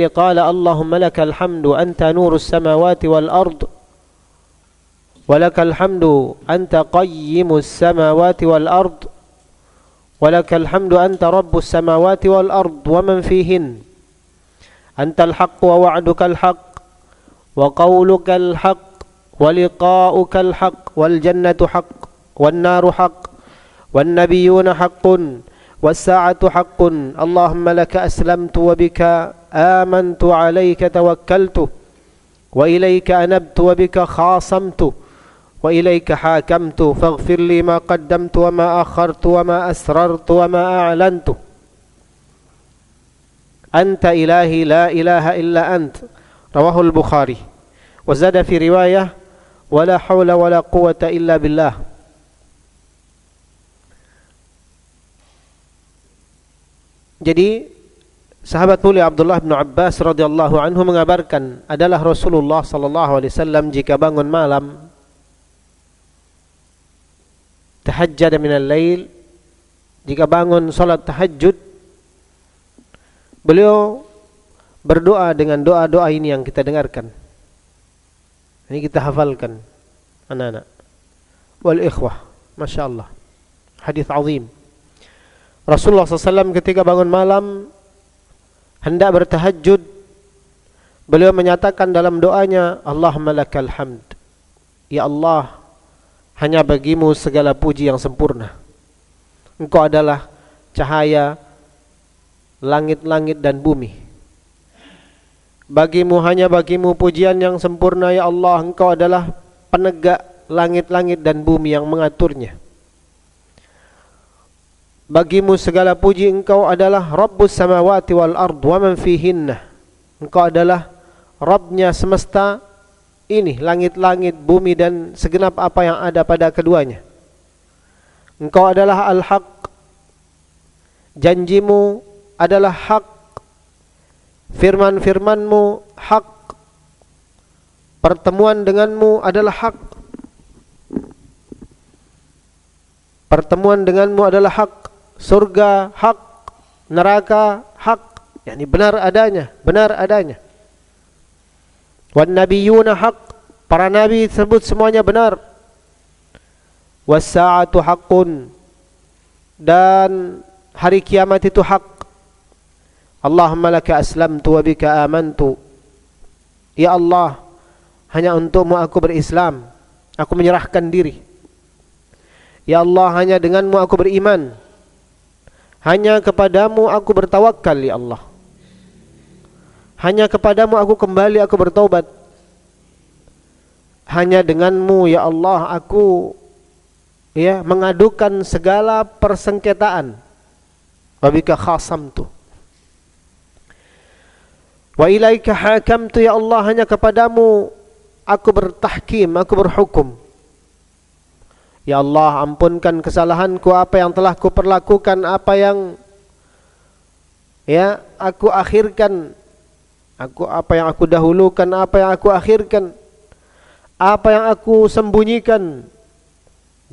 قال اللهم لك الحمد أنت نور السماوات والأرض ولك الحمد أنت قيم السماوات والأرض ولك الحمد أنت رب السماوات والأرض ومن فيهن أنت الحق ووعدك الحق وقولك الحق ولقاؤك الحق والجنة حق والنار حق والنبيون حق والساعة حق اللهم لك أسلمت وبك آمنت عليك توكلت وإليك أنبت وبك خاصمت وإليك حاكمت فاغفر لي ما قدمت وما أخرت وما أسررت وما أعلنت أنت إلهي لا إله إلا أنت رواه البخاري وزاد في رواية ولا حول ولا قوة إلا بالله. Jadi sahabat mulia Abdullah bin Abbas radhiyallahu anhu mengabarkan adalah Rasulullah sallallahu alaihi wasallam jika bangun malam tahajjud minal lail, jika bangun salat tahajud, beliau berdoa dengan doa-doa ini yang kita dengarkan. Ini kita hafalkan anak-anak. Wal ikhwah, masyaallah. Hadis azim. Rasulullah SAW ketika bangun malam hendak bertahajud, beliau menyatakan dalam doanya, Allahumma lakal hamd. Ya Allah, hanya bagimu segala puji yang sempurna. Engkau adalah cahaya langit-langit dan bumi. Hanya bagimu pujian yang sempurna ya Allah. Engkau adalah penegak langit-langit dan bumi yang mengaturnya. Bagimu segala puji, engkau adalah Rabbus samawati wal ard wa man fihinna. Engkau adalah Rabbnya semesta ini, langit-langit, bumi dan segenap apa yang ada pada keduanya. Engkau adalah al-haq. Janjimu adalah hak. Firman-firmanmu hak. Pertemuan denganmu adalah hak. Pertemuan denganmu adalah hak. Surga hak, neraka hak, yakni benar adanya. Wan nabiyuna hak, para nabi tersebut semuanya benar. Was saatu haqqun, dan hari kiamat itu hak. Allahumma laka aslamtu wa bika amantu. Ya Allah, hanya untukmu aku berislam, aku menyerahkan diri. Ya Allah, hanya denganmu aku beriman. Hanya kepadamu aku bertawakal ya Allah. Hanya kepadamu aku kembali, aku bertaubat. Hanya denganmu ya Allah aku mengadukan segala persengketaan. Wabika khasamtu. Wa ilaika hakamtu ya Allah, hanya kepadamu aku bertahkim, aku berhukum. Ya Allah, ampunkan kesalahanku, apa yang telah kuperlakukan, apa yang aku akhirkan, apa yang aku dahulukan, apa yang aku akhirkan, apa yang aku sembunyikan.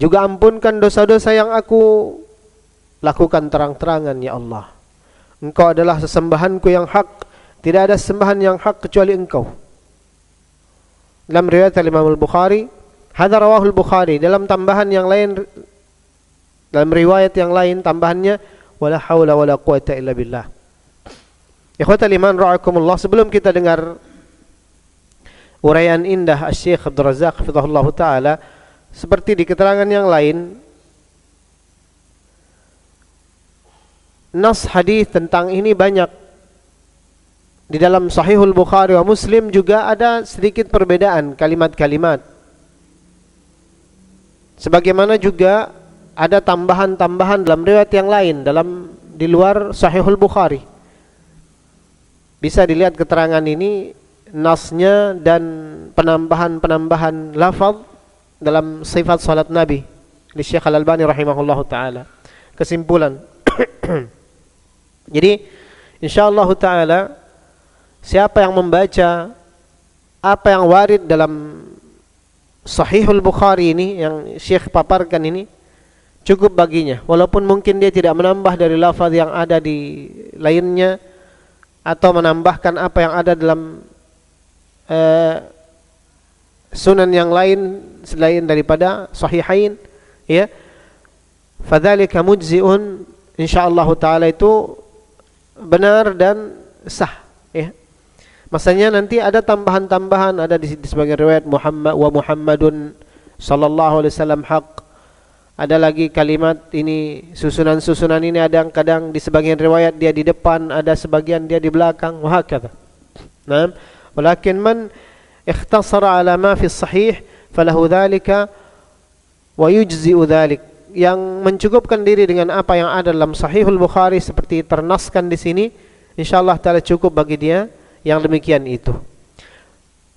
Juga ampunkan dosa-dosa yang aku lakukan terang-terangan ya Allah. Engkau adalah sesembahanku yang hak, tidak ada sembahan yang hak kecuali Engkau. Dalam riwayat Imam Al-Bukhari, hadza rawahul Bukhari, dalam tambahan yang lain, dalam riwayat yang lain tambahannya wala haula wala quwata illa billah. Ikhwatal iman ra'akumullah, sebelum kita dengar uraian indah Asy-Syaikh Abdul Razzaq hafizahullah taala, seperti di keterangan yang lain, nas hadis tentang ini banyak. Di dalam Sahihul Bukhari wa Muslim juga ada sedikit perbedaan kalimat-kalimat. Sebagaimana juga ada tambahan-tambahan dalam riwayat yang lain di luar Sahihul Bukhari. Bisa dilihat keterangan ini, nasnya dan penambahan-penambahan lafaz dalam sifat salat Nabi di Syekh Al-Albani rahimahullahu taala. Kesimpulan. Jadi insyaallah taala siapa yang membaca apa yang warid dalam Sahihul Bukhari ini yang Syekh paparkan ini, cukup baginya, walaupun mungkin dia tidak menambah dari lafaz yang ada di lainnya atau menambahkan apa yang ada dalam sunan yang lain selain daripada sahihain, ya, fadzalika mujzi'un, insyaallah taala itu benar dan sah, ya. Maksudnya nanti ada tambahan-tambahan, ada di sebagian riwayat Muhammadun sallallahu alaihi wasallam haq. Ada lagi kalimat ini, susunan-susunan ini ada yang kadang di sebagian riwayat dia di depan, ada sebagian dia di belakang, wa hakadha. Naam, walakin man ikhtasara ala ma fi sahih falahu dzalika wa yujzi'u dzalik. Yang mencukupkan diri dengan apa yang ada dalam Sahihul Bukhari seperti ternaskan di sini, insyaallah taala cukup bagi dia yang demikian itu.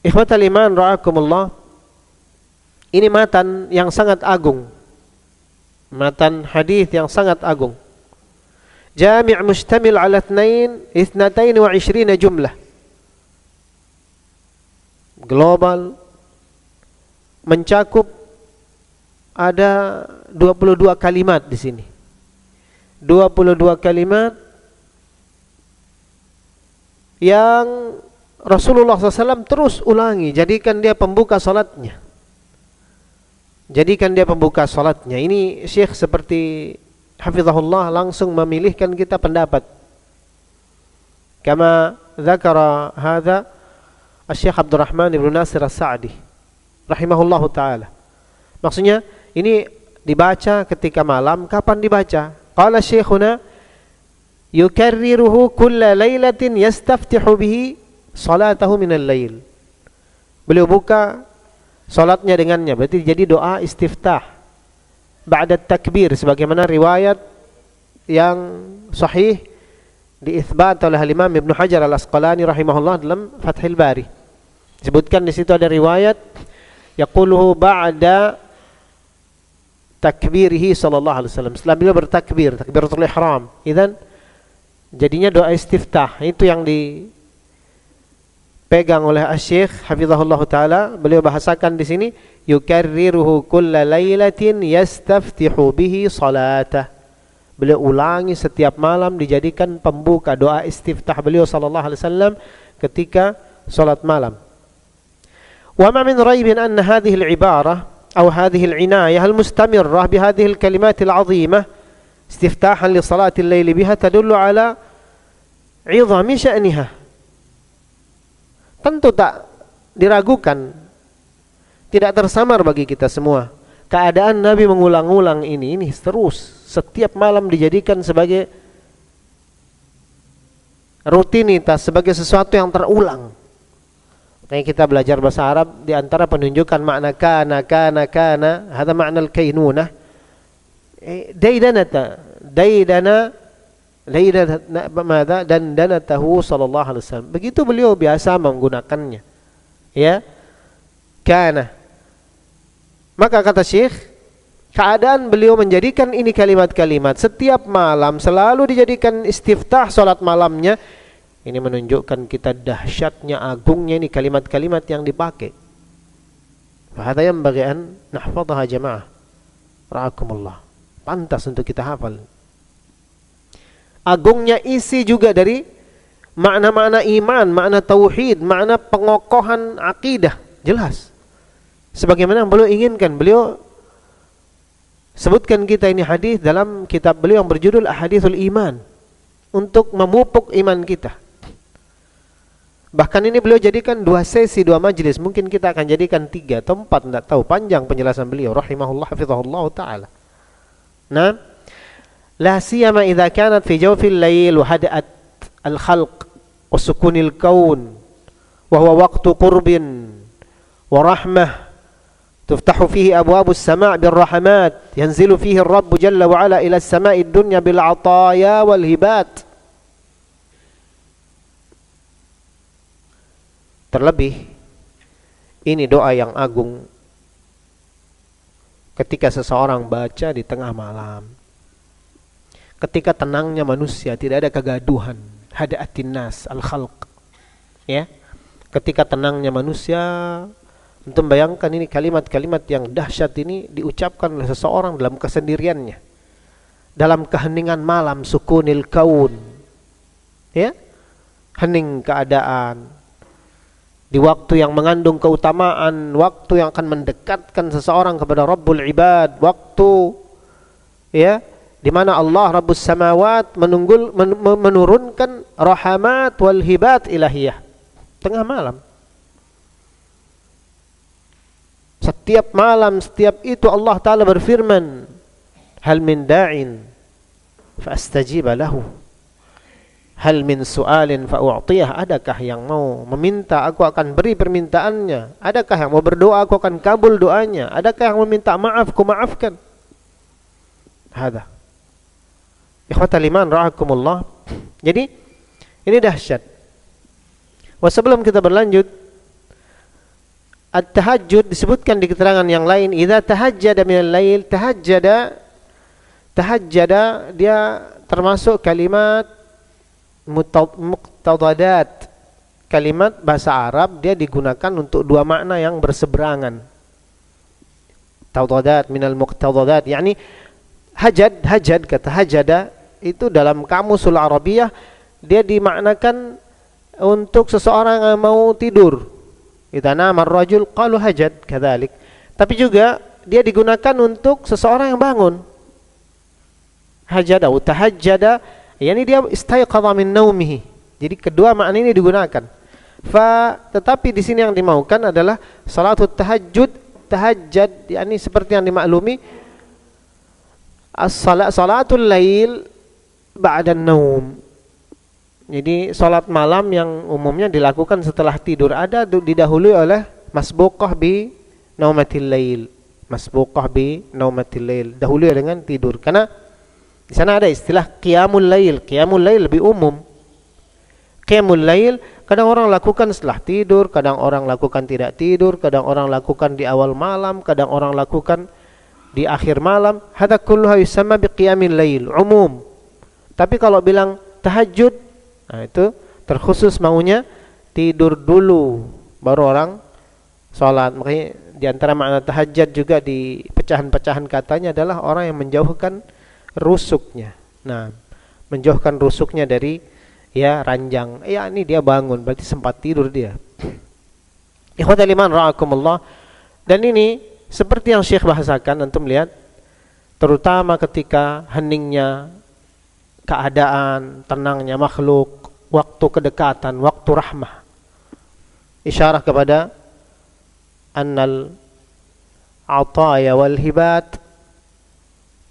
Ikhwatal iman ra'akumullah, ini matan yang sangat agung, matan hadis yang sangat agung. Jami' mustamil ala 22 jumlah. Global, mencakup ada 22 kalimat di sini. 22 kalimat yang Rasulullah SAW terus ulangi, jadikan dia pembuka salatnya. Jadikan dia pembuka salatnya. Ini Syekh seperti hafizahullah langsung memilihkan kita pendapat. Kama dzakara hadza Syekh Abdurrahman ibn Nasir As-Sa'di rahimahullahu taala. Maksudnya ini dibaca ketika malam. Kapan dibaca? Qala syekhuna yukarriruhu kulla lailatin yastaftihu bihi salatahu minal lail. Beliau buka salatnya dengannya, berarti jadi doa istiftah ba'da takbir, sebagaimana riwayat yang sahih diitsbat oleh Imam Ibnu Hajar Al-Asqalani rahimahullah dalam Fathul Bari. Disebutkan di situ ada riwayat yaquluhu ba'da takbirihi sallallahu alaihi wasallam, setelah beliau bertakbir, takbiratul ihram. Idzan jadinya doa istiftah, itu yang dipegang oleh Asy-Syaikh hafizahullah taala. Beliau bahasakan di sini yukarriruhu kulla lailatin yastaftihu bihi salatah. Beliau ulangi setiap malam dijadikan pembuka doa istiftah beliau sallallahu alaihi wasallam ketika salat malam. Wa ma min raibin anna hadhihi al-ibarah أو هذه العناية المستمرة بهذه الكلمات العظيمة استفتاحا لصلاة الليل بها تدل على عظم شأنها. Tentu tak diragukan, tidak tersamar bagi kita semua keadaan Nabi mengulang-ulang ini terus setiap malam dijadikan sebagai rutinitas, sebagai sesuatu yang terulang. Kayak kita belajar bahasa Arab, di antara penunjukan makna kana, hadza makna al-kainunah. Dandanatahu sallallahu alaihi wasallam. Begitu beliau biasa menggunakannya. Ya. Kana. Maka kata Syekh, keadaan beliau menjadikan ini kalimat-kalimat setiap malam selalu dijadikan istiftah salat malamnya. Ini menunjukkan kita dahsyatnya, agungnya ini kalimat-kalimat yang dipakai. Fahadha yanbaghi an nahfadhaha jamaah. Ra'akumullah. Pantas untuk kita hafal. Agungnya isi juga dari makna-makna iman, makna tauhid, makna pengokohan akidah. Jelas. Sebagaimana yang beliau inginkan. Beliau sebutkan kita ini hadis dalam kitab beliau yang berjudul Ahaditsul Iman, untuk memupuk iman kita. Bahkan ini beliau jadikan 2 sesi, 2 majelis. Mungkin kita akan jadikan 3 atau 4, tidak tahu. Panjang penjelasan beliau rahimahullah hafizahullah taala. Nah, la siyama idza kanat fi jawfil lail wa hada'at al-khalq wa sukunil kaun wa huwa waqtu qurbin wa rahmah tuftahu fihi abwabus sama' bir rahmat yanzilu fihi ar-rabb jalla wa ala ila as-sama'id dunya bil 'ataya wal hibat. Terlebih ini doa yang agung ketika seseorang baca di tengah malam, ketika tenangnya manusia, tidak ada kegaduhan, hada'atin nas al-khalq, ya, ketika tenangnya manusia. Untuk membayangkan ini kalimat-kalimat yang dahsyat ini diucapkan oleh seseorang dalam kesendiriannya, dalam keheningan malam, sukunil kaun, ya, hening keadaan, di waktu yang mengandung keutamaan, waktu yang akan mendekatkan seseorang kepada Rabbul Ibad, waktu ya di mana Allah Rabbus Samawat menurunkan rahamat wal hibat ilahiyah tengah malam. Setiap malam, setiap itu Allah Ta'ala berfirman, hal min da'in fa'astajiba lahu, hal min su'alin fa'u'tiyah. Adakah yang mau meminta, aku akan beri permintaannya. Adakah yang mau berdoa, aku akan kabul doanya. Adakah yang meminta maaf, ku maafkan. Hada ikhwatal iman rahakumullah. Jadi ini dahsyat. Wah, sebelum kita berlanjut, at-tahajjud disebutkan di keterangan yang lain, idza tahajjada minal lail, tahajjada dia termasuk kalimat muqtadadat. Kalimat bahasa Arab dia digunakan untuk dua makna yang berseberangan. Tadadat minal muqtadadat, yakni hajad kata hajada itu dalam kamusul Arabiyah dia dimaknakan untuk seseorang yang mau tidur. Idza nama ar-rajul qalu hajad kadzalik. Tapi juga dia digunakan untuk seseorang yang bangun. Hajada atau tahajjada, yakni dia istayqadha min naumihi. Jadi kedua makna ini digunakan. Tetapi di sini yang dimaukan adalah salatut tahajjud, tahajjud yakni seperti yang dimaklumi salatul lail ba'da naum. Jadi salat malam yang umumnya dilakukan setelah tidur ada didahului oleh masbuqah bi naumatil lail. Masbuqah bi naumatil lail, dahului dengan tidur. Karena di sana ada istilah qiyamul lail. Qiyamul lail lebih umum. Qiyamul lail kadang orang lakukan setelah tidur, kadang orang lakukan tidak tidur, kadang orang lakukan di awal malam, kadang orang lakukan di akhir malam. Hadza kulluha yusamma biqiyamil lail, umum. Tapi kalau bilang tahajud, nah itu terkhusus maunya tidur dulu baru orang salat. Makanya di antara makna tahajud juga di pecahan-pecahan katanya adalah orang yang menjauhkan rusuknya. Nah, menjauhkan rusuknya dari ya ranjang. Ya ini dia bangun berarti sempat tidur dia. Ikhwatal iman ra'akumullah. Dan ini seperti yang Syekh bahasakan, antum lihat, terutama ketika heningnya keadaan, tenangnya makhluk, waktu kedekatan, waktu rahmah. Isyarah kepada annal ataya wal hibat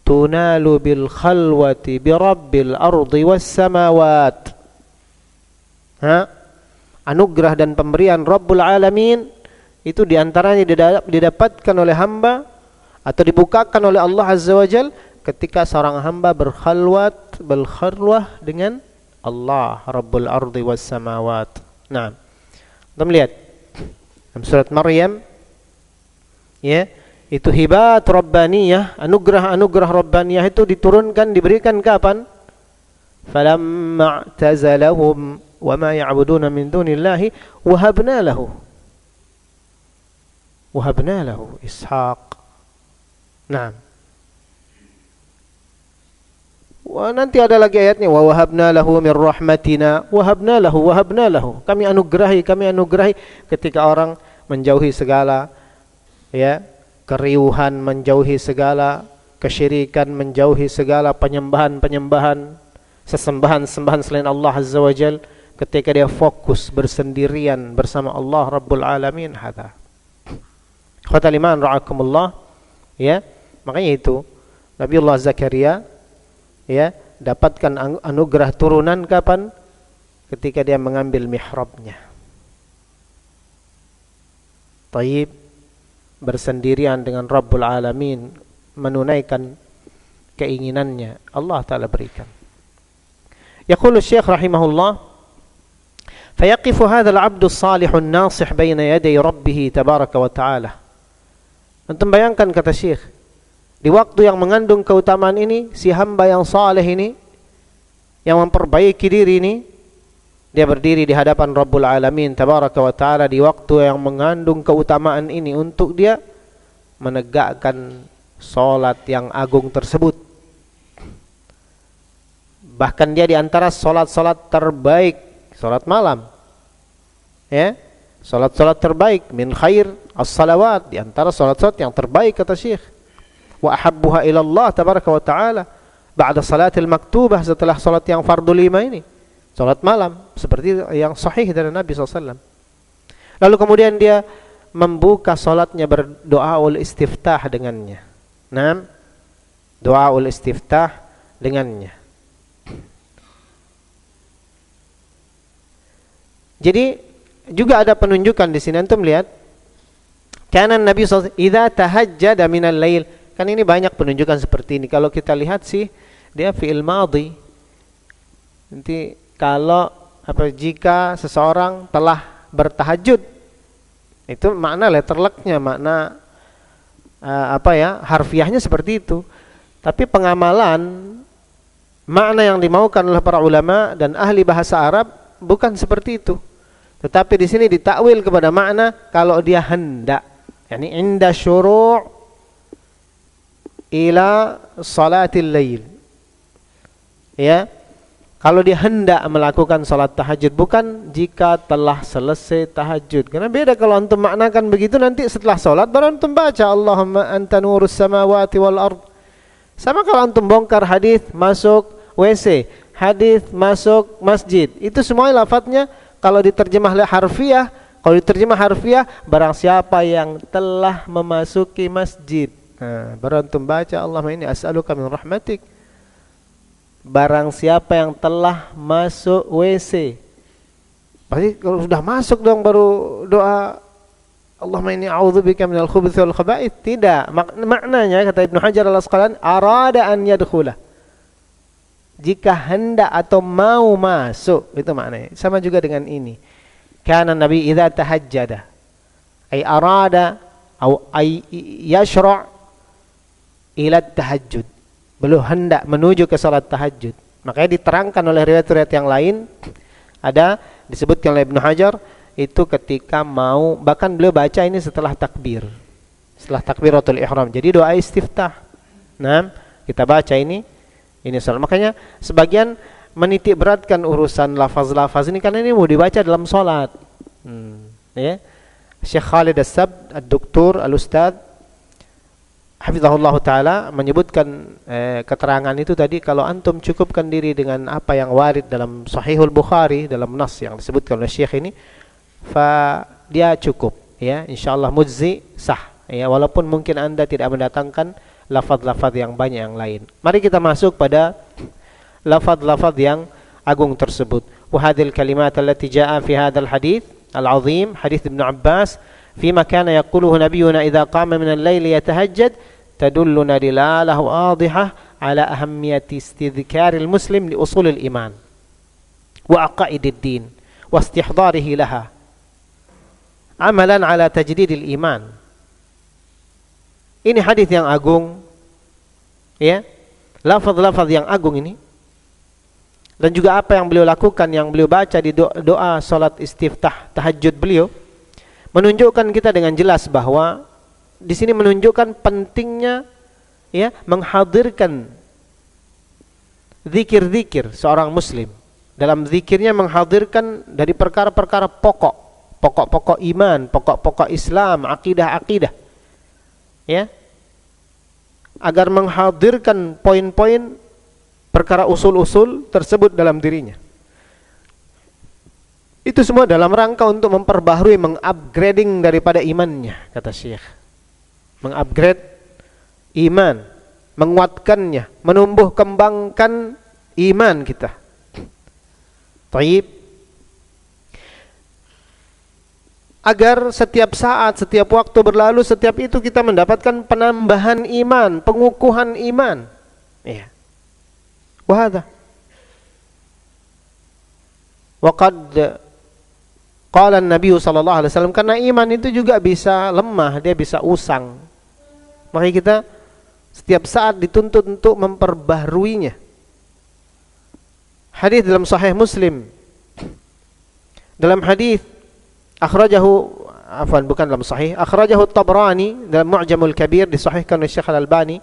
tunalu bil khalwati bi rabbil ardi was samawat. Anugerah dan pemberian Rabbul Alamin itu diantaranya didapatkan oleh hamba atau dibukakan oleh Allah Azza wa Jal ketika seorang hamba berkhalwah dengan Allah Rabbul Ardi was Samawat. Nah, kita melihat dalam surat Maryam, ya, itu hibat rabbaniyah, anugerah rabbaniyah itu diturunkan, diberikan kapan? Falamma i'tazalahum wa ma ya'buduna min dunillahi wahabna lahu Ishaq. Nah, nanti ada lagi ayatnya wa wahabna lahu min rahmatina wahabna lahu. Kami anugerahi ketika orang menjauhi segala ya keriuhan, menjauhi segala kesyirikan, menjauhi segala penyembahan sesembahan selain Allah Azza wa Jal, ketika dia fokus bersendirian bersama Allah Rabbul Alamin. Hadza ikhwatal iman ra'akumullah. Ya, makanya itu Nabiullah Zakaria ya dapatkan anugerah turunan kapan? Ketika dia mengambil mihrabnya. Taib, bersendirian dengan Rabbul Alamin, menunaikan keinginannya, Allah Ta'ala berikan. Yaqulu Syekh rahimahullah, fayaqifu hadha al-'abdu as-salihu an-nasih baina yaday rabbih tabaraka wa ta'ala. Antum bayangkan, kata Syekh, di waktu yang mengandung keutamaan ini, si hamba yang saleh ini, yang memperbaiki diri ini, dia berdiri di hadapan Rabbul Alamin tabaraka wa ta'ala di waktu yang mengandung keutamaan ini untuk dia menegakkan salat yang agung tersebut. Bahkan dia di antara salat-salat terbaik, salat malam. Ya, salat-salat terbaik min khair as-salawat, di antara salat-salat yang terbaik kata Syekh. Wa ahabbuha ila Allah tabaraka wa taala ba'da salatil maktubah, setelah salat yang fardu 5 ini. Salat malam seperti yang sahih dari Nabi SAW. Lalu kemudian dia membuka salatnya berdoaul istiftah dengannya. Nah, doaul istiftah dengannya. Jadi juga ada penunjukan di sini, antum lihat. Kana Nabi SAW idza tahajjada minal lail. Kan ini banyak penunjukan seperti ini. Kalau kita lihat sih dia fi'il madhi. Nanti kalau jika seseorang telah bertahajud, itu makna letterleknya, makna harfiahnya seperti itu. Tapi pengamalan makna yang dimaukan oleh para ulama dan ahli bahasa Arab bukan seperti itu. Tetapi di sini ditakwil kepada makna kalau dia hendak, yakni inda syuru' ila salatil lail. Ya, kalau dia hendak melakukan salat tahajud, bukan jika telah selesai tahajud. Karena beda kalau antum maknakan begitu, nanti setelah salat baru antum baca Allahumma anta nurus samawati wal ard. Sama kalau antum bongkar hadis masuk WC, hadis masuk masjid, itu semua lafadznya kalau diterjemah harfiah, barang siapa yang telah memasuki masjid. Nah, baru antum baca Allahumma inni as'aluka min rahmatik. Barang siapa yang telah masuk WC. Pasti kalau sudah masuk dong baru doa Allahumma inni a'udzubika minal khubuthi wal khaba'ith. Tidak, maknanya kata Ibnu Hajar al-Asqalani arada an yadkhula. Jika hendak atau mau masuk, itu maknanya. Sama juga dengan ini. Kana Nabi idza tahajjada ay arada atau ay yashra' ila tahajjud. Belum hendak menuju ke salat tahajud. Makanya diterangkan oleh riwayat-riwayat yang lain, ada disebutkan oleh Ibnu Hajar itu ketika mau, bahkan beliau baca ini setelah takbir. Setelah takbiratul ihram. Jadi doa istiftah. Nah, kita baca ini salat. Makanya sebagian menitik beratkan urusan lafaz-lafaz ini karena ini mau dibaca dalam salat. Ya. Syekh Khalid As-Sabd, Ad-Doktor, Al-Ustad hafizahullah taala menyebutkan keterangan itu tadi, kalau antum cukupkan diri dengan apa yang warid dalam Sahihul Bukhari, dalam nas yang disebutkan oleh Syekh ini, dia cukup, ya, insyaallah mujzi, sah, ya, walaupun mungkin anda tidak mendatangkan lafaz-lafaz yang banyak yang lain. Mari kita masuk pada lafaz-lafaz yang agung tersebut. Wa hadhil kalimat allati jaa fi hadzal hadits al-'azim, hadits Ibnu Abbas, فيما كان يقوله نبينا إذا قام من الليل يتهجد تدلنا دلالة واضحة على أهمية استذكار المسلم لأصول الإيمان وعقائد الدين واستحضاره لها عملا على تجديد الإيمان. Ini hadis yang agung, ya, lafaz-lafaz yang agung ini, dan juga apa yang beliau lakukan, yang beliau baca di doa salat istiftah tahajud beliau, menunjukkan kita dengan jelas bahwa di sini menunjukkan pentingnya, ya, menghadirkan zikir-zikir seorang muslim. Dalam zikirnya menghadirkan dari perkara-perkara pokok-pokok iman, pokok-pokok Islam, akidah-akidah. Ya. Agar menghadirkan poin-poin perkara usul-usul tersebut dalam dirinya. Itu semua dalam rangka untuk memperbaharui, mengupgrading daripada imannya, kata Syekh. Mengupgrade iman, menguatkannya, menumbuh kembangkan iman kita. Taib. Agar setiap saat, setiap waktu berlalu, setiap itu kita mendapatkan penambahan iman, pengukuhan iman. Ya. Wahada. Waqad qala Nabi sallallahu alaihi wasallam, karena iman itu juga bisa lemah, dia bisa usang. Makanya kita setiap saat dituntut untuk memperbaharuinya. Hadis dalam Sahih Muslim. Dalam hadis bukan dalam Sahih, akhrajahu At-Tabrani dalam Mu'jamul Kabir, disahihkan oleh Syekh Al-Albani.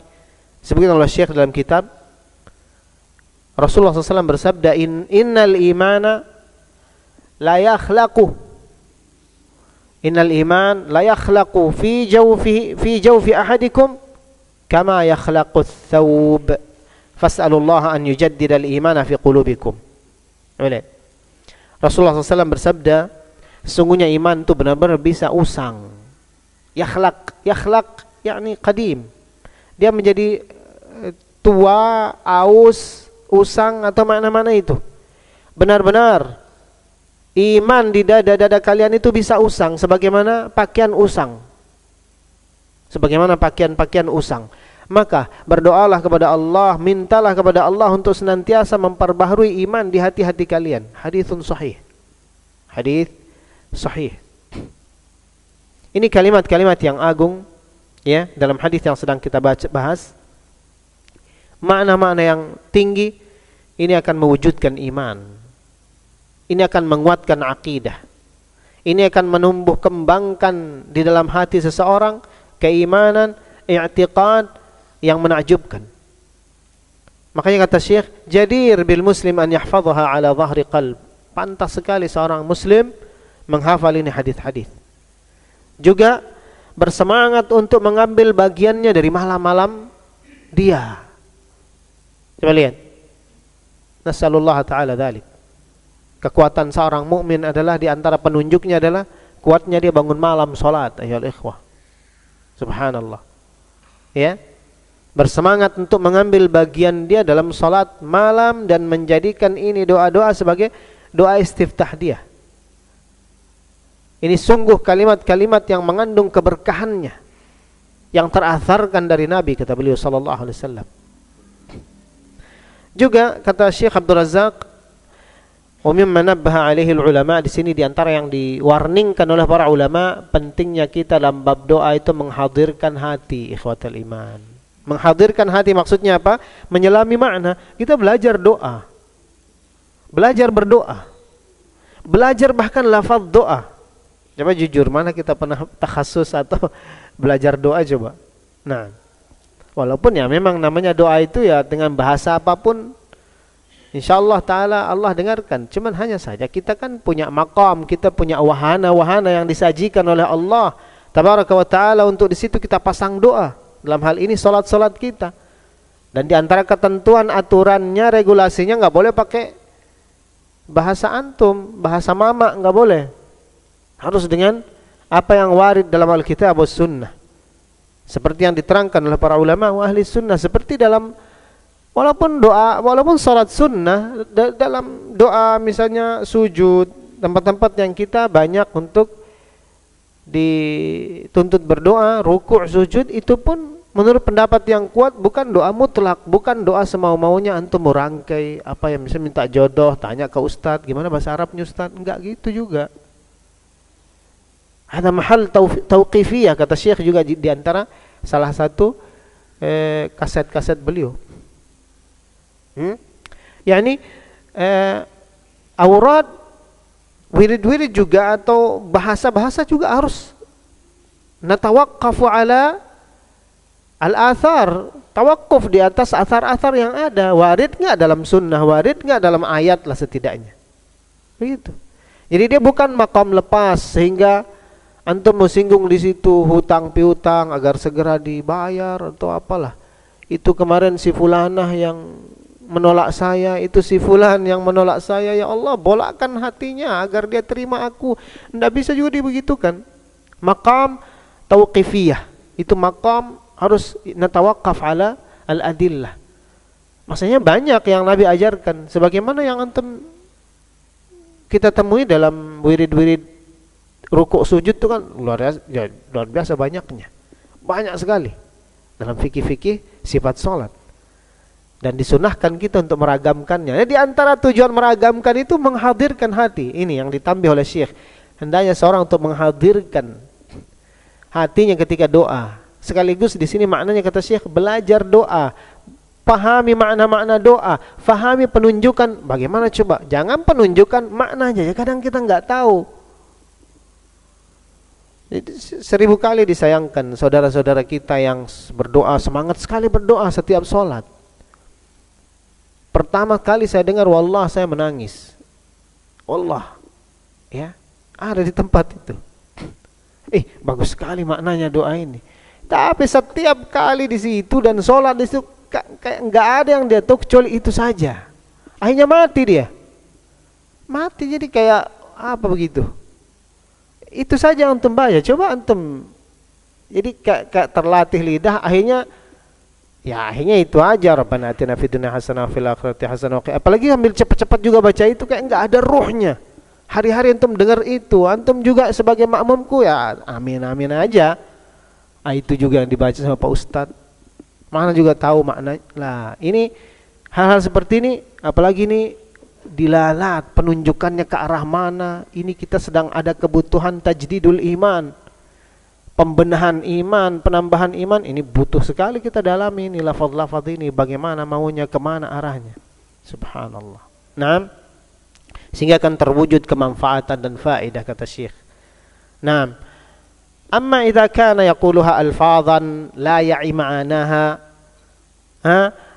Disebutkan oleh Syekh dalam kitab, Rasulullah SAW bersabda, innal imana la yakhlaqu. Innal iman la yakhlaqu fi jawfi ahadikum kama yakhlaqu ats-thawb. Fas'alullaha an yujaddida al-imana fi qulubikum. Rasulullah SAW bersabda, sesungguhnya iman itu benar-benar bisa usang. Yakhlaq yakni qadim. Dia menjadi tua, aus, usang atau mana-mana itu. Benar-benar iman di dada-dada kalian itu bisa usang sebagaimana pakaian usang. Sebagaimana pakaian-pakaian usang. Maka berdoalah kepada Allah, mintalah kepada Allah untuk senantiasa memperbaharui iman di hati-hati kalian. Haditsun sahih. Hadits sahih. Ini kalimat-kalimat yang agung ya dalam hadis yang sedang kita bahas. Makna-makna yang tinggi ini akan mewujudkan iman. Ini akan menguatkan akidah. Ini akan menumbuh kembangkan di dalam hati seseorang keimanan, i'tiqad yang menakjubkan. Makanya kata Syekh, jadir bil muslim an yahfadhaha ala dhahri qalb. Pantas sekali seorang muslim menghafal ini hadis-hadis. Juga bersemangat untuk mengambil bagiannya dari malam-malam dia. Coba lihat. Nasallallahu ta'ala dzalik. Kekuatan seorang mukmin adalah di antara penunjuknya adalah kuatnya dia bangun malam salat, ayyuhal ikhwah. Subhanallah. Ya. Bersemangat untuk mengambil bagian dia dalam salat malam dan menjadikan ini doa-doa sebagai doa istiftah dia. Ini sungguh kalimat-kalimat yang mengandung keberkahannya yang terasarkan dari Nabi, kata beliau sallallahu alaihi wasallam. Juga kata Syekh Abdul Razak, wa mimma nabbaha alaihi ulama, di sini di antara yang diwarningkan oleh para ulama pentingnya kita dalam bab doa itu menghadirkan hati, ikhwatal iman. Menghadirkan hati maksudnya apa? Menyelami makna. Kita belajar doa. Belajar berdoa. Belajar bahkan lafaz doa. Coba jujur, mana kita pernah takhasus atau belajar doa coba? Nah, walaupun ya memang namanya doa itu ya dengan bahasa apapun insyaallah ta'ala Allah dengarkan. Cuman hanya saja kita kan punya maqam, kita punya wahana-wahana yang disajikan oleh Allah tabaraka wa ta'ala untuk di situ kita pasang doa. Dalam hal ini salat-salat kita. Dan di antara ketentuan aturannya, regulasinya enggak boleh pakai bahasa antum, bahasa mama enggak boleh. Harus dengan apa yang warid dalam Alkitab dan Sunnah. Seperti yang diterangkan oleh para ulama wa ahli sunnah, seperti dalam walaupun doa, walaupun salat sunnah, dalam doa misalnya sujud, tempat-tempat yang kita banyak untuk dituntut berdoa, rukuk, sujud, itu pun menurut pendapat yang kuat bukan doa mutlak, bukan doa semau-maunya antum merangkai apa yang bisa minta jodoh, tanya ke ustaz, gimana bahasa Arabnya ustaz, enggak gitu juga. Ada mahal tauqifiyah, kata Syekh juga di antara salah satu kaset-kaset beliau. Yani aurat, wirid-wirid juga atau bahasa-bahasa juga harus natawaqqafu ala al-athar, tawakuf di atas athar-athar yang ada. Warid enggak dalam sunnah, warid enggak dalam ayat lah setidaknya. Begitu. Jadi dia bukan maqam lepas sehingga antum singgung di situ hutang piutang agar segera dibayar atau apalah. Itu kemarin si fulanah yang menolak saya, itu si fulan yang menolak saya, ya Allah bolakkan hatinya agar dia terima aku. Tidak bisa juga dibegitukan. Maqam tauqifiyah, itu maqam harus natawaqqaf ala al-adillah. Maksudnya banyak yang Nabi ajarkan, sebagaimana yang antum kita temui dalam wirid-wirid rukuk sujud itu kan luar biasa banyaknya. Banyak sekali dalam fikih-fikih sifat salat. Dan disunahkan kita untuk meragamkannya. Di antara tujuan meragamkan itu menghadirkan hati. Ini yang ditambah oleh Syekh. Hendaknya seorang untuk menghadirkan hatinya ketika doa. Sekaligus di sini maknanya kata Syekh belajar doa. Pahami makna-makna doa. Fahami penunjukan. Bagaimana coba? Jangan penunjukan maknanya. Ya kadang kita enggak tahu. Jadi 1000 kali disayangkan saudara-saudara kita yang berdoa, semangat sekali berdoa setiap sholat. Pertama kali saya dengar, wallah saya menangis. Wallah. Ya, ada di tempat itu. Bagus sekali maknanya doa ini. Tapi setiap kali di situ dan sholat di situ kayak nggak ada yang dia tahu kecuali itu saja. Akhirnya mati dia. Mati jadi kayak apa begitu. Itu saja antum baca. Coba antum. Jadi kayak terlatih lidah. Akhirnya itu aja. Rabbana atina fid dunya hasanah fil akhirati hasanah. Apalagi ambil cepat-cepat juga baca itu kayak nggak ada ruhnya. Hari-hari antum dengar itu, antum juga sebagai makmumku ya amin aja. Itu juga yang dibaca sama Pak Ustadz. Mana juga tahu makna. Lah, ini hal-hal seperti ini, apalagi ini dilalat penunjukannya ke arah mana. Ini kita sedang ada kebutuhan tajdidul iman, pembenahan iman, penambahan iman. Ini butuh sekali kita dalami ini lafaz-lafaz ini, bagaimana maunya, kemana arahnya. Subhanallah. Nah, sehingga akan terwujud kemanfaatan dan faedah, kata Syekh. Nah, amma idza kana yaquluha alfadhan la ya'i ma'anaha.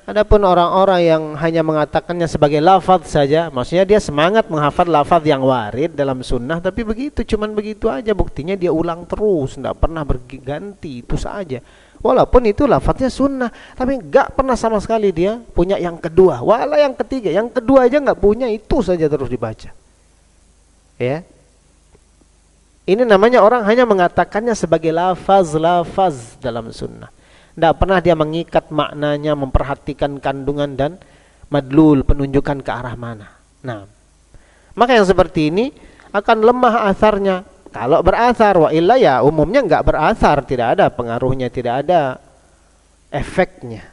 Adapun orang-orang yang hanya mengatakannya sebagai lafaz saja, maksudnya dia semangat menghafal lafaz yang warid dalam sunnah, tapi begitu, cuman begitu aja, buktinya dia ulang terus, tidak pernah berganti, itu saja. Walaupun itu lafaznya sunnah, tapi enggak pernah sama sekali dia punya yang kedua, wala yang ketiga, yang kedua aja enggak punya, itu saja terus dibaca. Ya. Ini namanya orang hanya mengatakannya sebagai lafaz dalam sunnah. Tidak pernah dia mengikat maknanya, memperhatikan kandungan dan madlul, penunjukan ke arah mana. Nah, maka yang seperti ini akan lemah asarnya. Kalau berasar, wa illa ya umumnya enggak berasar, tidak ada pengaruhnya, tidak ada efeknya.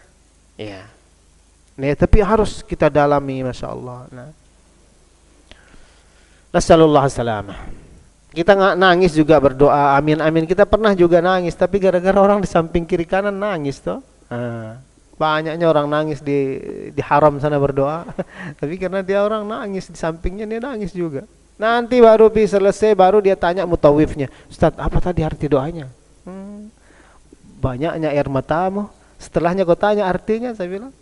Ya. Nah, tapi harus kita dalami, Masya Allah. Nah. Nasallallahu salamah. Kita nggak nangis juga berdoa, amin amin. Kita pernah juga nangis, tapi gara-gara orang di samping kiri kanan nangis toh. Banyaknya orang nangis di haram sana berdoa, tapi karena dia orang nangis di sampingnya, dia nangis juga. Nanti baru selesai, baru dia tanya mutawifnya, Ustaz, apa tadi arti doanya? Banyaknya air matamu. Setelahnya kau tanya artinya, saya bilang.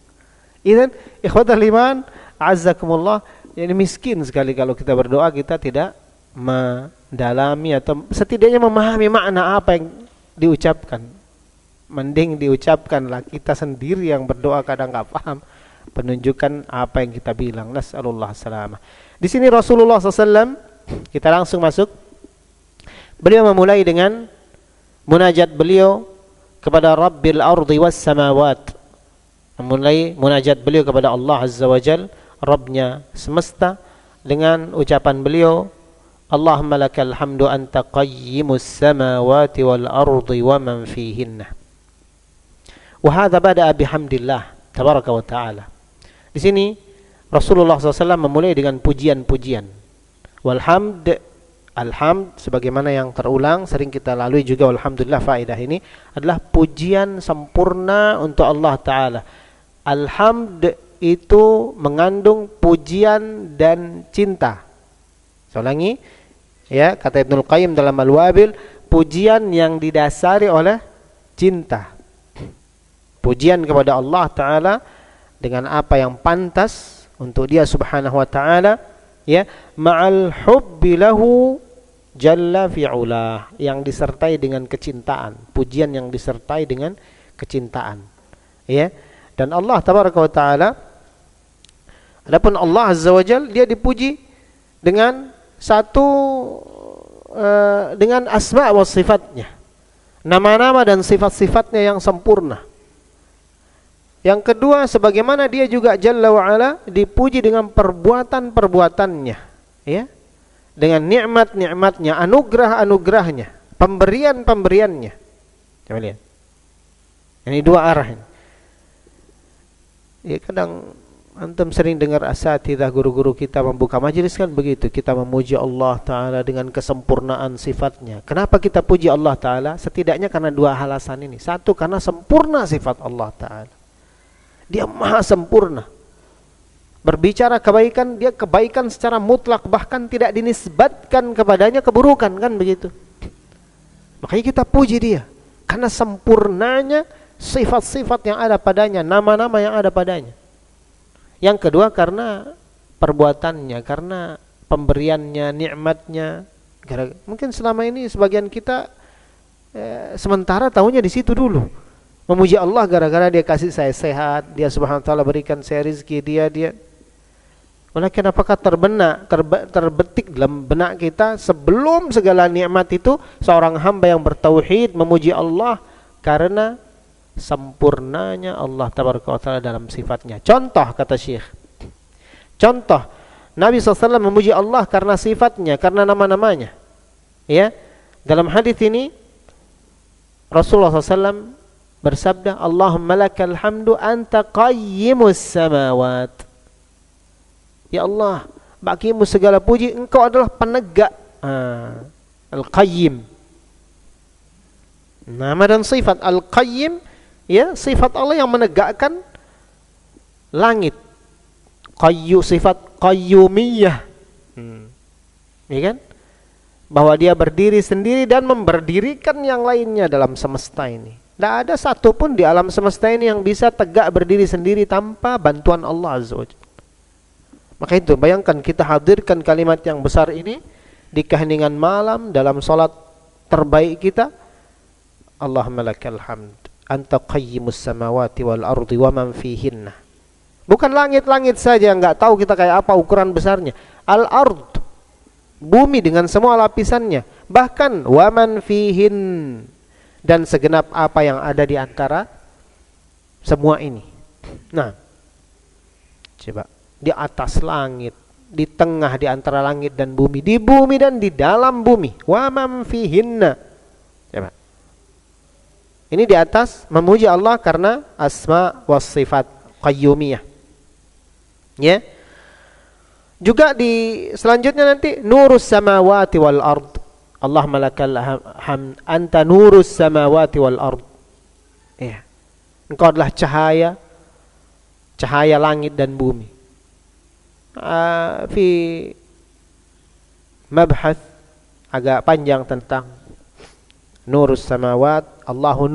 Idzan ikhwatal iman, azzakumullah, ini miskin sekali kalau kita berdoa kita tidak mendalami atau setidaknya memahami makna apa yang diucapkan. Mending diucapkanlah, kita sendiri yang berdoa kadang enggak paham penunjukan apa yang kita bilang. Nasallallahu salamah. Di sini Rasulullah SAW, kita langsung masuk. Beliau memulai dengan munajat beliau kepada Rabbil ardi was samawat. Memulai munajat beliau kepada Allah Azza wa Jal, Rabbnya semesta, dengan ucapan beliau, Allahumma lakal hamdu anta qayyimus samawati wal ardi wa man fihinna. Wa hadha bada'a bihamdillah tabaraka wa ta'ala. Di sini Rasulullah SAW memulai dengan pujian-pujian. Walhamd, alhamd, sebagaimana yang terulang, sering kita lalui juga, alhamdulillah, faedah ini adalah pujian sempurna untuk Allah Ta'ala. Alhamd itu mengandung pujian dan cinta. Saya ulangi, ya, kata Ibnul Qayyim dalam Al-Wabil, pujian yang didasari oleh cinta. Pujian kepada Allah Ta'ala dengan apa yang pantas untuk dia subhanahu wa ta'ala, ya, ma'al hubbi lahu jalla fi'ulah, yang disertai dengan kecintaan, pujian yang disertai dengan kecintaan, ya. Dan Allah tabaraka wa ta'ala, adapun Allah azza wa jalla, dia dipuji dengan dengan asma wa sifatnya, nama-nama dan sifat-sifatnya yang sempurna. Yang kedua, sebagaimana dia juga Jalla wa'ala dipuji dengan perbuatan-perbuatannya, ya, dengan nikmat-nikmatnya, anugerah-anugerahnya, pemberian-pemberiannya. Coba lihat, ini dua arah ini. Ya, kadang antum sering dengar asatidzah, guru-guru kita membuka majelis kan begitu, kita memuji Allah Ta'ala dengan kesempurnaan sifatnya. Kenapa kita puji Allah Ta'ala? Setidaknya karena dua alasan ini. Satu, karena sempurna sifat Allah Ta'ala, dia maha sempurna. Berbicara kebaikan, dia kebaikan secara mutlak, bahkan tidak dinisbatkan kepadanya keburukan, kan begitu. Makanya kita puji dia karena sempurnanya sifat-sifat yang ada padanya, nama-nama yang ada padanya. Yang kedua, karena perbuatannya, karena pemberiannya, nikmatnya. Mungkin selama ini sebagian kita sementara tahunya di situ dulu. Memuji Allah gara-gara dia kasih saya sehat, dia subhanahu wa ta'ala berikan saya rezeki, dia. Walakin apakah terbetik dalam benak kita sebelum segala nikmat itu seorang hamba yang bertauhid memuji Allah karena sempurnanya Allah tabaraka wa ta'ala dalam sifatnya. Contoh kata Syekh. Contoh Nabi SAW memuji Allah karena sifatnya, karena nama-namanya. Ya, dalam hadis ini Rasulullah SAW bersabda, Allahumma lakal hamdu anta qayyimus samawat. Ya Allah, bagimu segala puji, engkau adalah penegak. Al-Qayyim. Nama dan sifat Al-Qayyim, ya, sifat Allah yang menegakkan langit. Sifat qayyumiyah. Ya kan? Bahwa dia berdiri sendiri dan memberdirikan yang lainnya dalam semesta ini. Tidak ada satupun di alam semesta ini yang bisa tegak berdiri sendiri tanpa bantuan Allah Azza wa Jalla. Maka itu, bayangkan kita hadirkan kalimat yang besar ini di keheningan malam dalam salat terbaik kita. Allahumma lakal hamd anta qayyimus samawati wal ardi wa man fihinna. Bukan langit-langit saja, enggak tahu kita kayak apa ukuran besarnya. Al-ard, bumi dengan semua lapisannya, bahkan wa man fihin, dan segenap apa yang ada di antara semua ini. Nah, coba di atas langit, di tengah di antara langit dan bumi, di bumi dan di dalam bumi, wa man fihinna. Coba. Ini di atas memuji Allah karena asma was sifat qayyumiyah. Ya. Juga di selanjutnya nanti nurus samawati wal ard. Allahumma lakal hamd anta nurus samawati wal ard. Ya. Engkau adalah cahaya langit dan bumi. Fi mabhath agak panjang tentang nurus samawat, Allahu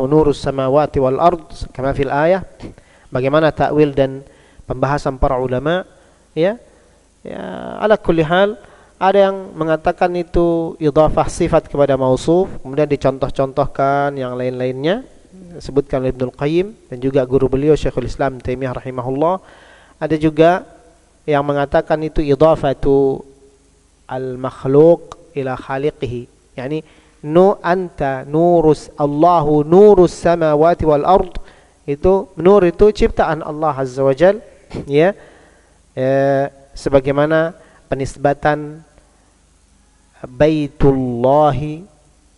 nurus samawati wal ard kama fil ayah. Bagaimana takwil dan pembahasan para ulama, ya. Ala kulli hal, ada yang mengatakan itu idhafah sifat kepada mausuf, kemudian dicontoh-contohkan yang lain-lainnya, sebutkan oleh Ibnul Qayyim dan juga guru beliau Syekhul Islam Taimiyah rahimahullah. Ada juga yang mengatakan itu idhafatu al-makhluq ila khaliqihi, yani anta nurus Allahu nurus samawati wal ard, itu nur itu ciptaan Allah Azza wa Jal, ya, sebagaimana penisbatan Baitullahi,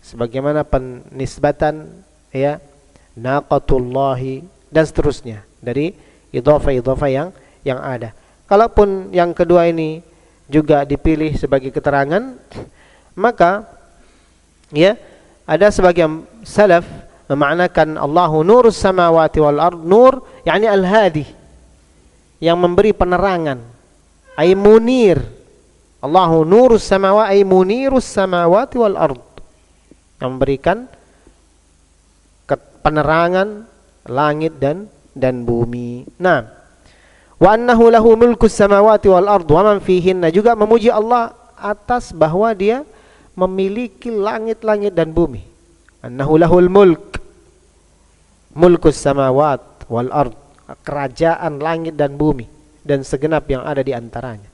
sebagaimana penisbatan, ya, naqatullahi, dan seterusnya dari idhafah-idhafah yang ada. Kalaupun yang kedua ini juga dipilih sebagai keterangan, maka ya ada sebagian salaf memaknakan Allahu nurus samawati wal ard, nur yakni al-hadi, yang memberi penerangan, ay munir. Allahu nurus samawati ay munirus samawati wal ard, yang memberikan penerangan langit dan bumi. Nah, wa annahu lahu mulkus samawati wal ard wa man fihinna, juga memuji Allah atas bahwa dia memiliki langit-langit dan bumi. Annahu lahul mulkus samawat wal ard, kerajaan langit dan bumi dan segenap yang ada di antaranya.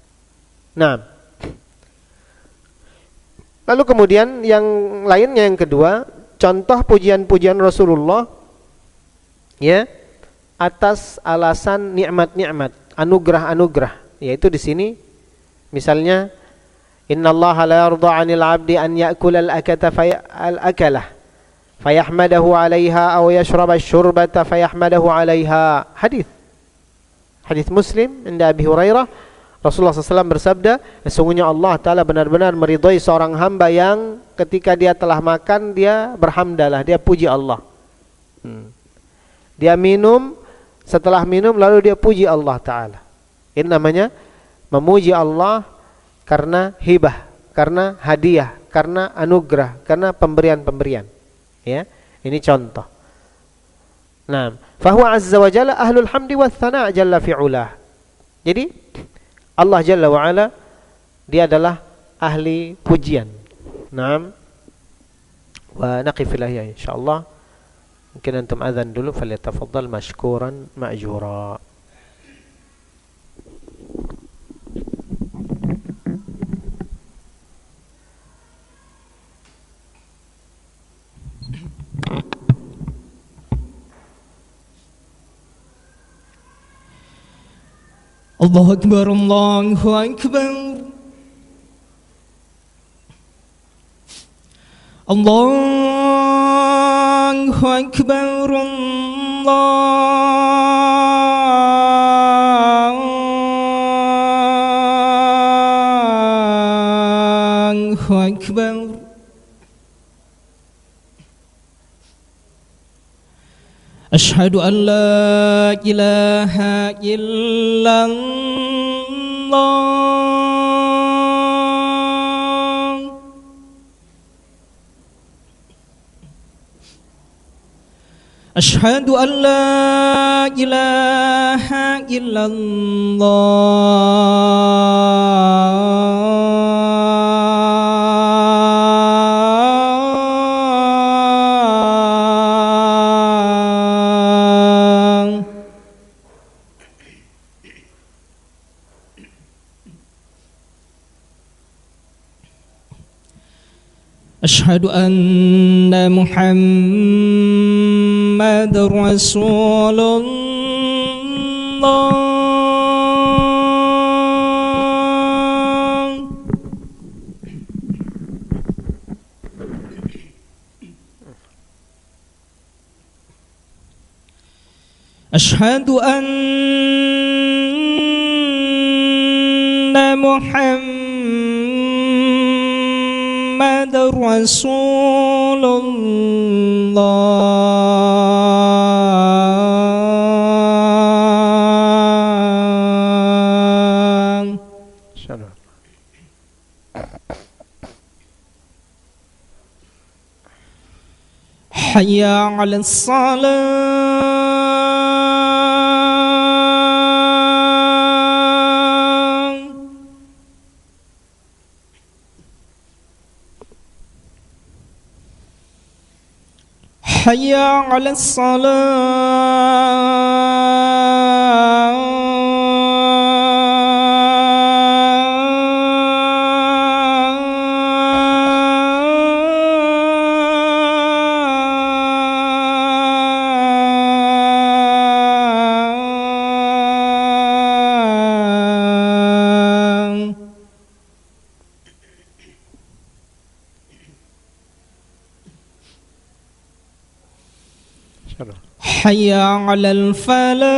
Nah, lalu kemudian yang lainnya, yang kedua, contoh pujian-pujian Rasulullah, ya, atas alasan nikmat-nikmat, anugerah-anugerah, yaitu di sini misalnya innallaha la yarda 'anil 'abdi an ya'kula al-akata al-akalah fayahmadahu 'alaiha aw yashraba asy-syurbata fayahmadahu 'alaiha. Hadis Muslim inda Abi Hurairah, Rasulullah SAW bersabda, sesungguhnya Allah Ta'ala benar-benar meridhai seorang hamba yang ketika dia telah makan, dia berhamdalah, dia puji Allah. Dia minum, setelah minum lalu dia puji Allah Ta'ala. Ini namanya memuji Allah karena hibah, karena hadiah, karena anugerah, karena pemberian-pemberian. Ya, ini contoh. Nah, fahuwa azza wa jalla ahlul hamdi wa thana' jalla fi'ulah. Jadi Allah Jalla wa Ala, dia adalah ahli pujian. Naam. Wa naqif ilahi insyaallah. Mungkin antum adzan dulu, falyatafaddal mashkuran ma'jura. Allahu Akbar, Allahu Akbar. Allahu Akbar, Allahu Akbar. Asyhadu an la ilaha illallah. Asyhadu an la ilaha illallah. Asyhadu anna Muhammadar Rasulullah. Asyhadu anna Muhammadar Rasulullah. Salam. Hayya 'alas salah. Hayya 'alas salah. Salam. Hayya 'alal falah.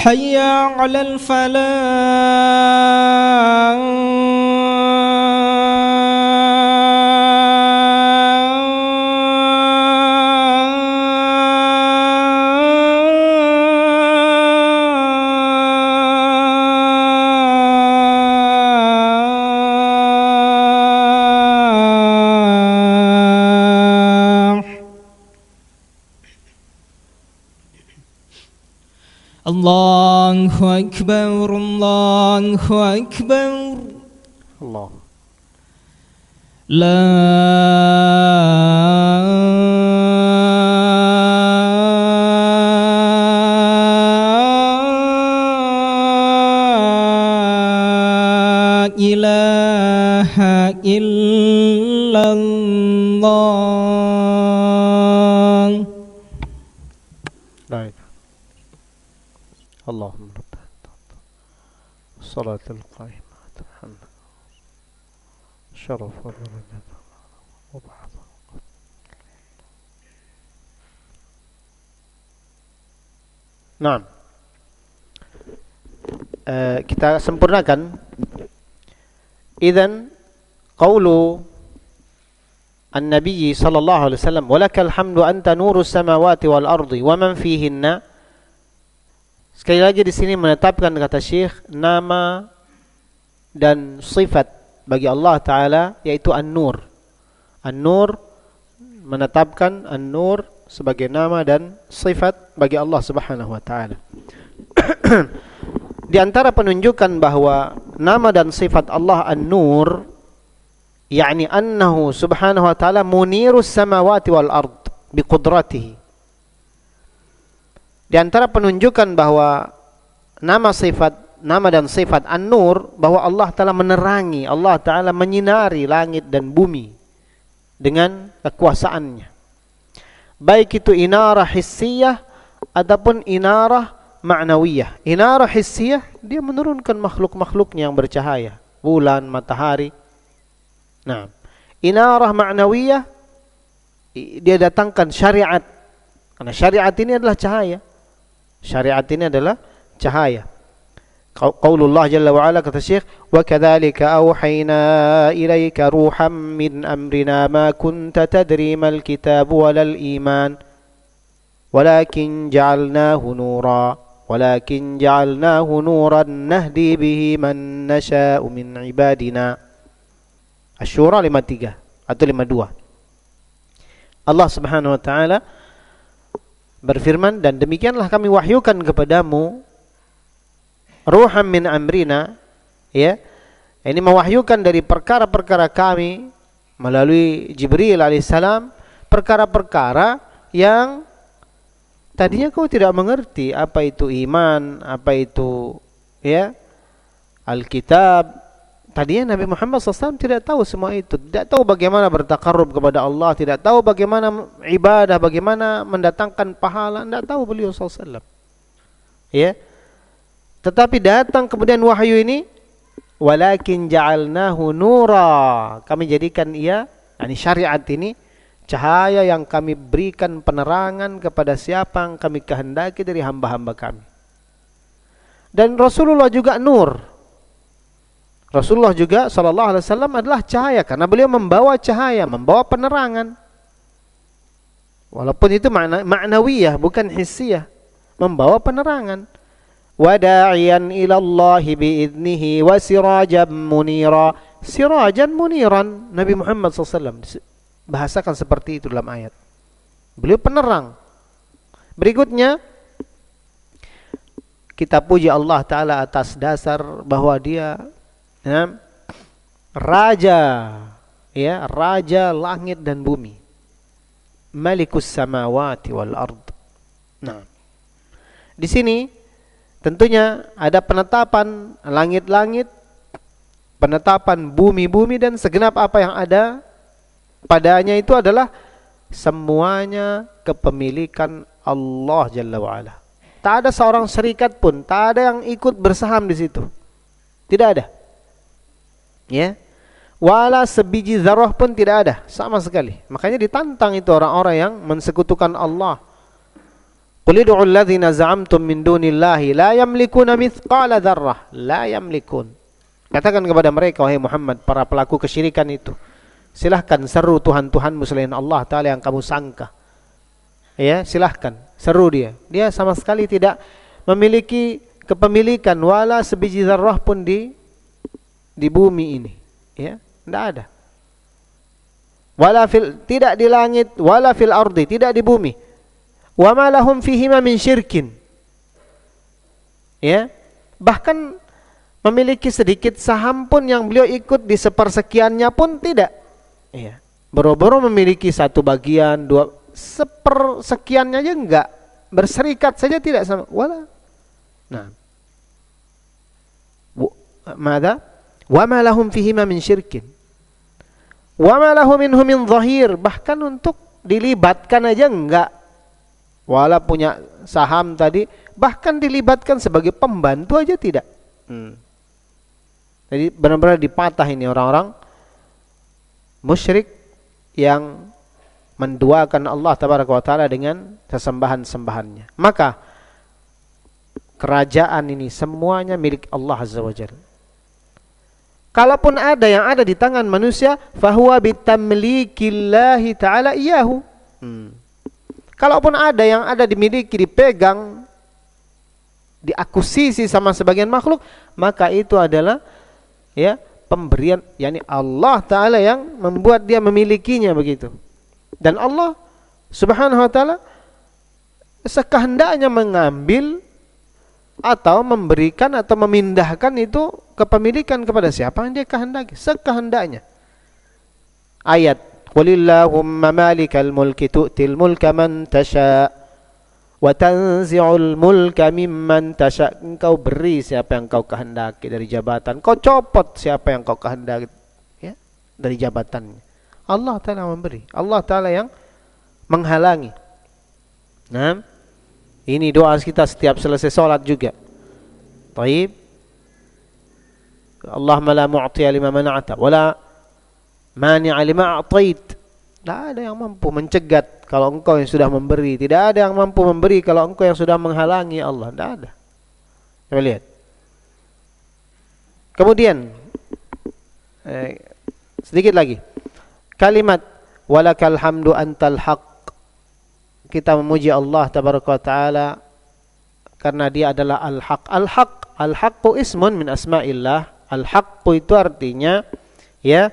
Hayya 'alal falah. Allahu Akbar, Allahu Akbar. Allah. La ilaha illallah. La ilaha. Allahumma rabbana salatul qa'imah Muhammad syaraf wa darajat wa ba'd. Naam. Kita sempurnakan. Idzan qaulu an-nabiy sallallahu alaihi wasallam walakal hamdu anta nurus samawati wal ardi wa man fihinna. Sekali lagi di sini menetapkan kata Syekh nama dan sifat bagi Allah Ta'ala, yaitu An-Nur. An-Nur menetapkan An-Nur sebagai nama dan sifat bagi Allah Subhanahu wa Ta'ala. Di antara penunjukan bahwa nama dan sifat Allah An-Nur, yakni annahu Subhanahu wa Ta'ala munirus samawati wal ard biqudratihi. Di antara penunjukan bahwa nama dan sifat An-Nur, bahwa Allah Ta'ala menerangi, Allah Ta'ala menyinari langit dan bumi dengan kekuasaannya. Baik itu inarah hissiyah ataupun inarah ma'nawiyah. Inarah hissiyah, dia menurunkan makhluk-makhluknya yang bercahaya, bulan, matahari. Nah, inarah ma'nawiyah, dia datangkan syariat. Karena syariat ini adalah cahaya. Syariat ini adalah cahaya. Qaulullah Jalla wa Ala, kata Syekh, wa kadzalika auhayna ilaika ruham min amrina ma kunta tadri mal kitab walal iman walakin ja'alnahu nuran nahdi bihi man nasha'u min ibadina. Asy-Syura 53 atau 52. Allah Subhanahu wa Ta'ala berfirman, dan demikianlah kami wahyukan kepadamu ruham min amrina, ya, ini mewahyukan dari perkara-perkara kami melalui Jibril alaihissalam, perkara-perkara yang tadinya kau tidak mengerti apa itu iman, apa itu, ya, Alkitab. Tadinya Nabi Muhammad SAW tidak tahu semua itu, tidak tahu bagaimana bertakarrub kepada Allah, tidak tahu bagaimana ibadah, bagaimana mendatangkan pahala, tidak tahu beliau SAW. Ya, tetapi datang kemudian wahyu ini, walakin ja'alnahu nura, kami jadikan ia, yani syariat ini, cahaya yang kami berikan penerangan kepada siapa yang kami kehendaki dari hamba-hamba kami. Dan Rasulullah juga nur. Rasulullah juga sallallahu alaihi wasallam adalah cahaya, karena beliau membawa cahaya, membawa penerangan. Walaupun itu ma'nawiyah, bukan hissiyah, membawa penerangan. Wada'iyan ilallahi bi'idnihi wa sirajan munira. Sirajan muniran, Nabi Muhammad SAW bahasakan seperti itu dalam ayat. Beliau penerang. Berikutnya, kita puji Allah Ta'ala atas dasar bahwa dia, ya, raja, ya, raja langit dan bumi, Malikus samawati wal ard. Nah, di sini tentunya ada penetapan langit-langit, penetapan bumi-bumi, dan segenap apa yang ada padanya itu adalah semuanya kepemilikan Allah Jalla wa'ala. Tak ada seorang syarikat pun, tak ada yang ikut bersaham di situ, tidak ada. Ya, wala sebiji zarah pun tidak ada sama sekali. Makanya ditantang itu orang-orang yang mensekutukan Allah. Qul ud'u alladzina za'amtum min dunillahi la yamlikuna mithqala dzarrah, la yamlikun. Katakan kepada mereka, wahai Muhammad, para pelaku kesyirikan itu, silahkan seru Tuhan-Tuhanmu selain Allah Ta'ala yang kamu sangka. Ya, silahkan seru dia. Dia sama sekali tidak memiliki kepemilikan wala sebiji zarrah pun di bumi ini, ya, tidak ada. Wala tidak di langit, wala fil ardi, tidak di bumi. Wa ma lahum fihima min syirkin. Ya, bahkan memiliki sedikit saham pun yang beliau ikut di sepersekiannya pun tidak. Ya, boro-boro memiliki satu bagian, dua sepersekiannya aja enggak, berserikat saja tidak sama. Wala. Nah, mada? Wa ma lahum fihima min syirkin. Wa ma lahu minhu min zahir, bahkan untuk dilibatkan aja enggak. Wala punya saham tadi, bahkan dilibatkan sebagai pembantu aja tidak. Jadi benar-benar dipatah ini orang-orang musyrik yang menduakan Allah Tabaraka wa Ta'ala dengan sesembahan-sembahannya. Maka kerajaan ini semuanya milik Allah Azza wa Jalla. Kalaupun ada yang ada di tangan manusia, fahuwa bitamlikillahi ta'ala iyahu. Kalaupun ada yang ada dimiliki, dipegang, diakuisisi sama sebagian makhluk, maka itu adalah, ya, pemberian, yakni Allah Ta'ala yang membuat dia memilikinya begitu. Dan Allah Subhanahu wa Ta'ala sekehendaknya mengambil atau memberikan atau memindahkan itu kepemilikan kepada siapa yang dia kehendaki, sekehendaknya. Ayat, qulillahumma malikal mulki tu'til mulka man tasha wa tanzi'ul mulka mimman tasha. Engkau beri siapa yang kau kehendaki dari jabatan, kau copot siapa yang kau kehendaki, ya, dari jabatannya. Allah Ta'ala memberi, Allah Ta'ala yang menghalangi. Nah, ini doa kita setiap selesai sholat juga. Taib. Allahumma la mu'tiya lima mana'ata wala mani'a lima a'tait. Tidak ada yang mampu mencegat kalau engkau yang sudah memberi. Tidak ada yang mampu memberi kalau engkau yang sudah menghalangi Allah. Tidak ada. Coba lihat. Kemudian sedikit lagi. Kalimat walakal hamdu antal haq. Kita memuji Allah tabaraka wa taala karena dia adalah al-haq. Al-haq, al-haqqu ismun min asma'illah. Al-haqqu itu artinya, ya,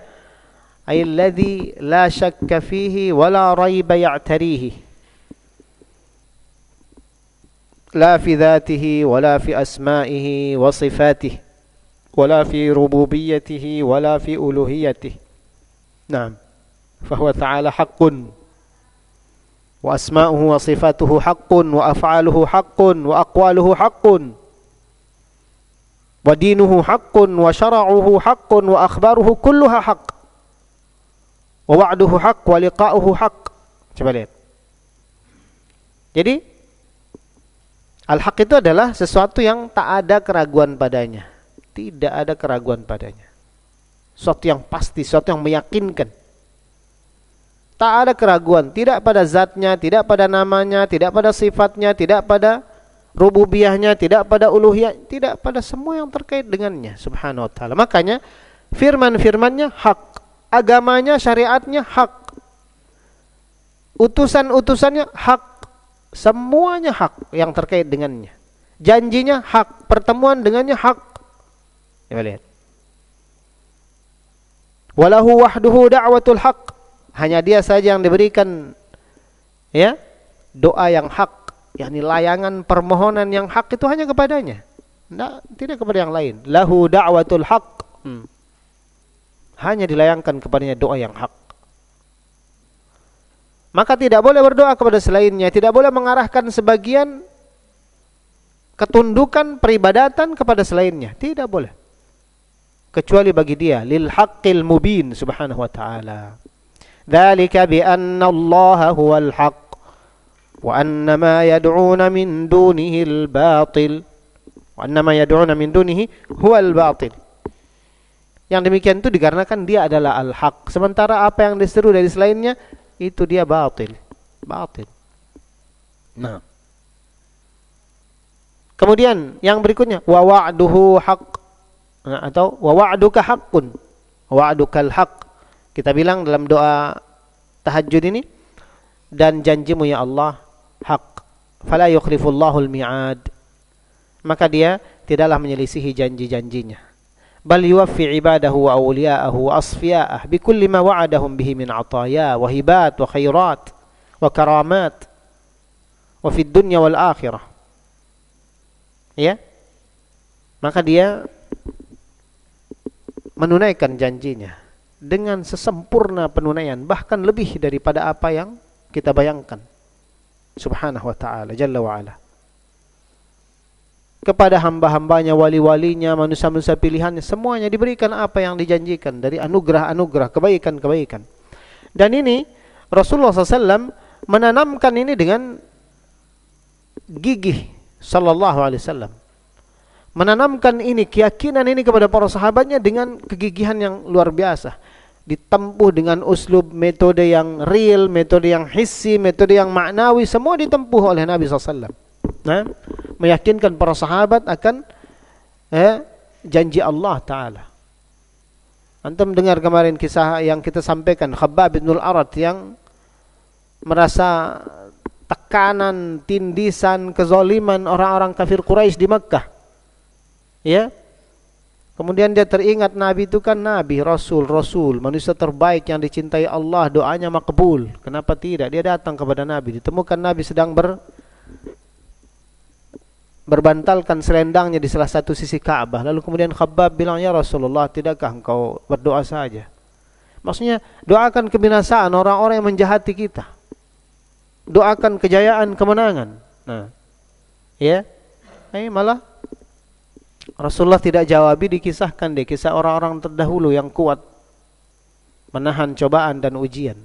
alladzi la syakka fihi wa la raiba ya'tarihi. La fi dhatihi wa la fi asma'ihi wa sifatihi wa la fi rububiyyatihi wa la fi uluhiyyatihi. Naam. Fahuwa ta'ala haqqun. Wa asma'uhu wa sifatuhu haqqun wa af'aluhu haqqun wa aqwaluhu haqqun wa dinuhu haqqun wa syara'uhu haqqun wa akhbaruhu kulluha haqq wa wa'duhu haqq wa liqa'uhu haqq. Coba lihat. Jadi al-haq itu adalah sesuatu yang tak ada keraguan padanya. Tidak ada keraguan padanya. Sesuatu yang pasti, sesuatu yang meyakinkan. Tak ada keraguan, tidak pada zatnya, tidak pada namanya, tidak pada sifatnya, tidak pada rububiyahnya, tidak pada uluhiyah, tidak pada semua yang terkait dengannya subhanahu wa ta'ala. Makanya firman-firmannya hak, agamanya, syariatnya hak, utusan-utusannya hak, semuanya hak yang terkait dengannya. Janjinya hak, pertemuan dengannya hak. Coba lihat. Walahu wahduhu da'watul haq. Hanya dia saja yang diberikan, ya, doa yang hak, yakni layangan permohonan yang hak itu hanya kepadanya. Tidak kepada yang lain. Lahu da'watul haq. Hanya dilayangkan kepadanya doa yang hak. Maka tidak boleh berdoa kepada selainnya, tidak boleh mengarahkan sebagian ketundukan peribadatan kepada selainnya, tidak boleh. Kecuali bagi dia, lil haqqil mubin subhanahu wa ta'ala. Dzalika bi anna Allah huwal haqq wa anna ma yad'una min dunihi al-batil wa anna ma yad'una min dunihi huwal batil. Yang demikian itu dikarenakan dia adalah al-haq, sementara apa yang diseru dari selainnya itu dia batil. Batil. Nah. Kemudian yang berikutnya wa wa'duhu haqq, atau wa wa'duka haqqun, wa'dukal haqq. Kita bilang dalam doa tahajud ini, dan janjimu ya Allah hak. Fala yukhlifullahu al-mi'ad. Maka dia tidaklah menyelisihi janji-janjinya. Bal yuwaffi ibadahu wa awliya'ahu wa asfiya'ah bikulli ma wa'adahum bihi min ataya wa hibat wa khairat wa karamat wa fid dunya wal akhirah. Ya. Maka dia menunaikan janjinya dengan sesempurna penunaian, bahkan lebih daripada apa yang kita bayangkan subhanahu wa ta'ala jalla wa ala. Kepada hamba-hambanya, wali-walinya, manusia-manusia pilihannya, semuanya diberikan apa yang dijanjikan dari anugerah-anugerah, kebaikan-kebaikan. Dan ini Rasulullah SAW menanamkan ini dengan gigih sallallahu alaihi wasallam. Menanamkan ini, keyakinan ini kepada para sahabatnya dengan kegigihan yang luar biasa. Ditempuh dengan uslub, metode yang real, metode yang hissi, metode yang maknawi, semua ditempuh oleh Nabi SAW. Nah, meyakinkan para sahabat akan janji Allah Ta'ala. Antum dengar kemarin kisah yang kita sampaikan, Khabbab bin al-Arat yang merasa tekanan, tindisan, kezaliman orang-orang kafir Quraisy di Makkah. Ya, Kemudian dia teringat Nabi itu kan Nabi, Rasul, manusia terbaik yang dicintai Allah, doanya makbul. Kenapa tidak? Dia datang kepada Nabi, ditemukan Nabi sedang berbantalkan selendangnya di salah satu sisi Ka'bah. Lalu kemudian Khabbab bilang, ya Rasulullah, tidakkah engkau berdoa saja? Maksudnya, doakan kebinasaan orang-orang yang menjahati kita. Doakan kejayaan, kemenangan. Nah, ya, malah Rasulullah tidak jawabi, dikisahkan deh kisah orang-orang terdahulu yang kuat menahan cobaan dan ujian.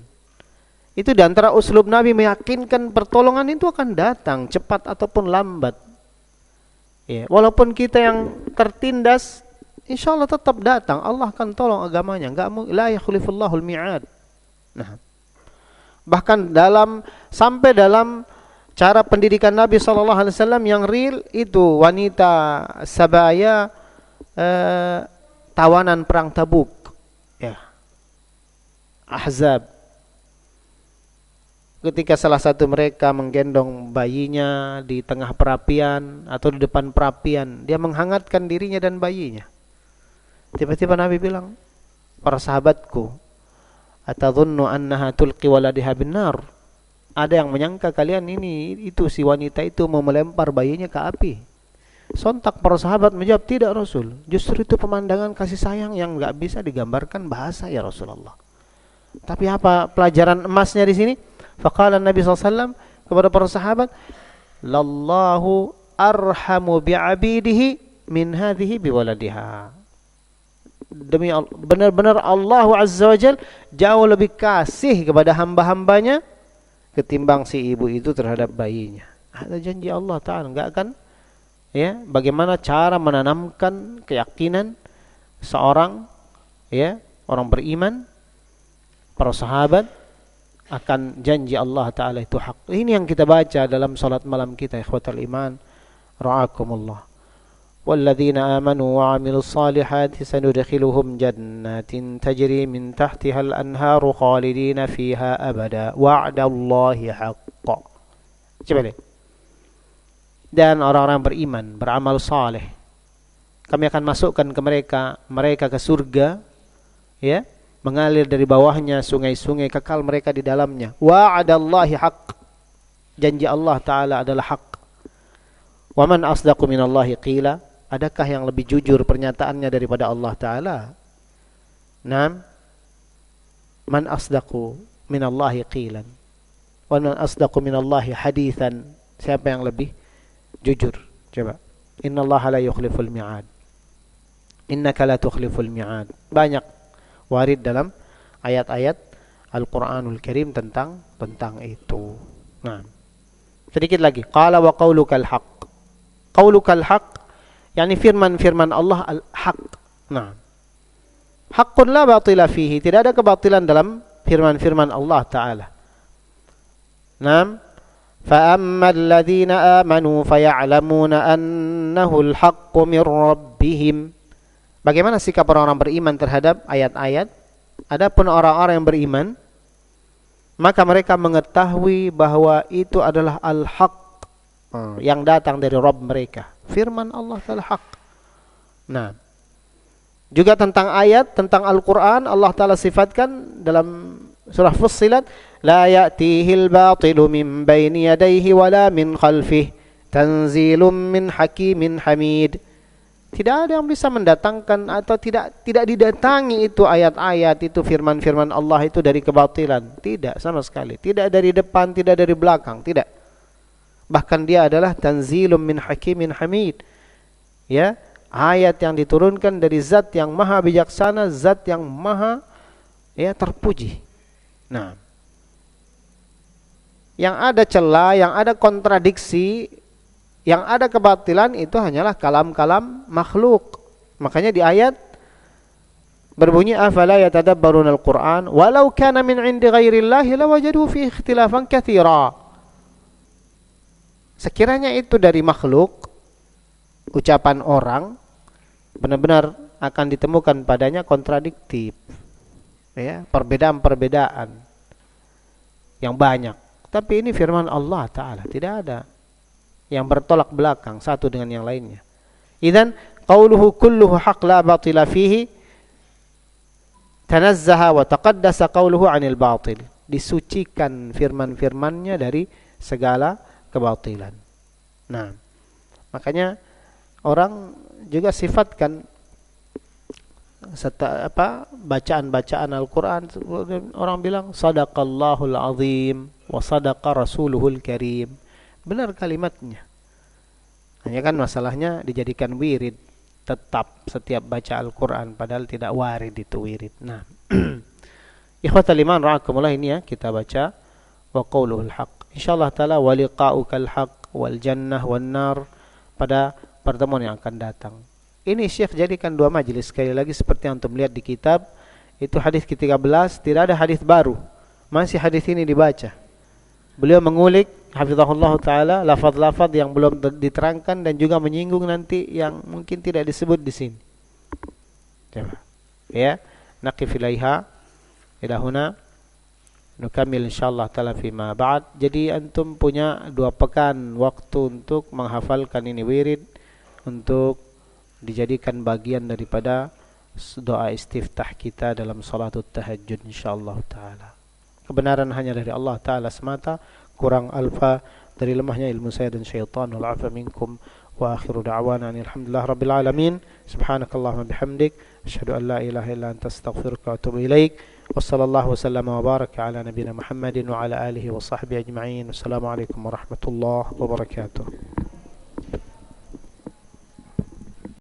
Itu di antara uslub Nabi meyakinkan pertolongan itu akan datang cepat ataupun lambat. Ya, walaupun kita yang tertindas, insya Allah tetap datang. Allah akan tolong agamanya. La yakhlifullahu al-mi'ad. Nah, bahkan sampai dalam cara pendidikan Nabi SAW yang real itu wanita Sabaya, tawanan perang Tabuk, ya, Ahzab. Ketika salah satu mereka menggendong bayinya di tengah perapian atau di depan perapian, dia menghangatkan dirinya dan bayinya. Tiba-tiba Nabi bilang, para sahabatku, atadhunnu annaha tulqi waladiha binnar? Ada yang menyangka kalian itu si wanita itu mau melempar bayinya ke api. Sontak para sahabat menjawab, tidak Rasul. Justru itu pemandangan kasih sayang yang enggak bisa digambarkan bahasa ya Rasulullah. Tapi apa pelajaran emasnya di sini? Faqala Nabi SAW kepada para sahabat, lallahu arhamu bi'abidihi min hadhihi biwaladiha. Demi Allah, benar-benar Allah Azza wa Jal jauh lebih kasih kepada hamba-hambanya ketimbang si ibu itu terhadap bayinya. Ada janji Allah Ta'ala, enggak kan? Ya, bagaimana cara menanamkan keyakinan seorang, ya, orang beriman, para sahabat akan janji Allah Ta'ala itu hak. Ini yang kita baca dalam salat malam kita, ikhwatal iman, ra'akumullah. Walladzina amanu wa 'amilus salihati sanudkhiluhum jannatin tajri min tahtiha al-anharu khalidina fiha abada wa'dallahi haqqan. Coba lihat. Dan orang-orang beriman, beramal saleh, kami akan masukkan ke mereka ke surga, ya, mengalir dari bawahnya sungai-sungai kekal mereka di dalamnya. Wa'adallahi haqq. Janji Allah Ta'ala adalah hak. Wa man asdaqu minallahi qila. Adakah yang lebih jujur pernyataannya daripada Allah Ta'ala? Naam. Man asdaqu minallahi qilan. Wa man asdaqu minallahi hadithan. Siapa yang lebih jujur? Coba. Innallaha la yukhliful mi'ad. Innaka la tukhliful mi'ad. Banyak warid dalam ayat-ayat Al-Quranul Karim tentang itu. Nah, sedikit lagi. Qala wa qawlukal haqq. Qawlukal haqq, yakni firman-firman Allah al-haq. Nah, haqqun la batila fihi. Tidak ada kebatilan dalam firman-firman Allah Ta'ala. Nah, فَأَمَّا الَّذِينَ آمَنُوا فَيَعْلَمُونَ أَنَّهُ الْحَقُّ مِنْ رَبِّهِمْ. Bagaimana sikap orang-orang beriman terhadap ayat-ayat? Adapun orang-orang yang beriman, maka mereka mengetahui bahwa itu adalah al-haq, yang datang dari Rabb mereka. Firman Allah Ta'ala haq. Nah, juga tentang ayat, tentang Al-Quran, Allah Ta'ala sifatkan dalam surah Fussilat, la ya'tihil batilu min baini yadayhi wala min khalfih tanzilum min hakimin hamid. Tidak ada yang bisa mendatangkan atau tidak didatangi itu ayat-ayat, itu firman-firman Allah itu dari kebatilan. Tidak sama sekali. Tidak dari depan, tidak dari belakang, tidak. Bahkan dia adalah tanzilum min hakimin hamid. Ya, ayat yang diturunkan dari zat yang maha bijaksana, zat yang maha, ya, terpuji. Nah, yang ada celah, yang ada kontradiksi, yang ada kebatilan itu hanyalah kalam-kalam makhluk. Makanya di ayat berbunyi afala yatadabbaruna al-Qur'an walau kana min 'indi ghairillahi lawajadu fihi ikhtilafan katsira. Sekiranya itu dari makhluk, ucapan orang, benar-benar akan ditemukan padanya kontradiktif, ya, perbedaan-perbedaan yang banyak. Tapi ini firman Allah Ta'ala, tidak ada yang bertolak belakang satu dengan yang lainnya. Idzan qauluhu kulluhu haq la batila fihi tanazzaha wa taqaddasa qauluhu 'anil batil. Disucikan firman-firmannya dari segala kebatilan. Nah, makanya orang juga sifatkan bacaan-bacaan Al-Quran, orang bilang sadaqallahul azim wa sadaqa rasuluhul karim. Benar kalimatnya. Hanya kan masalahnya dijadikan wirid tetap setiap baca Al-Quran, padahal tidak warid itu wirid. Nah, ikhwatal iman ra'akumullah, ini ya kita baca wa qauluhul haq. Insyaallah taala wa liqa'ukal haq wal jannah wan nar pada pertemuan yang akan datang. Ini Syekh jadikan 2 majelis. Sekali lagi seperti yang antum lihat di kitab, itu hadis ke-13, tidak ada hadis baru. Masih hadis ini dibaca. Beliau mengulik hafizahullah taala lafaz-lafaz yang belum diterangkan dan juga menyinggung nanti yang mungkin tidak disebut di sini. Coba. Ya, naqif ilaiha ila huna nukamil insyaallah taala fima ba'd. Jadi antum punya 2 pekan waktu untuk menghafalkan ini wirid, untuk dijadikan bagian daripada doa istiftah kita dalam salatut tahajud insyaallah taala. Kebenaran hanya dari Allah taala semata, kurang alfa dari lemahnya ilmu saya dan syaitan. Wal afa minkum wa akhiru da'wana alhamdulillah rabbil alamin. Subhanakallahumma bihamdik asyhadu an la ilaha illa anta astaghfiruka wa atubu ilaik. Wassallallahu wasallama wa baraka ala nabiyyina Muhammadin wa ala alihi wa sahbihi ajma'in. Wassalamu alaikum warahmatullahi wabarakatuh.